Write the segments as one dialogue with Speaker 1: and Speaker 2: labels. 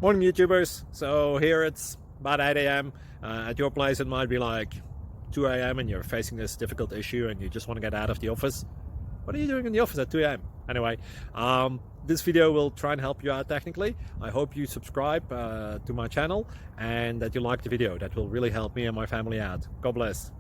Speaker 1: Morning YouTubers. So here it's about 8 a.m. At your place it might be like 2 a.m. and you're facing this difficult issue and you just want to get out of the office. What are you doing in the office at 2 a.m.? Anyway, this video will try and help you out technically. I hope you subscribe to my channel and that you like the video. That will really help me and my family out. God bless.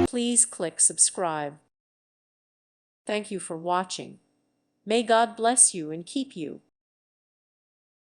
Speaker 2: Please click subscribe. Thank you for watching. May God bless you and keep you.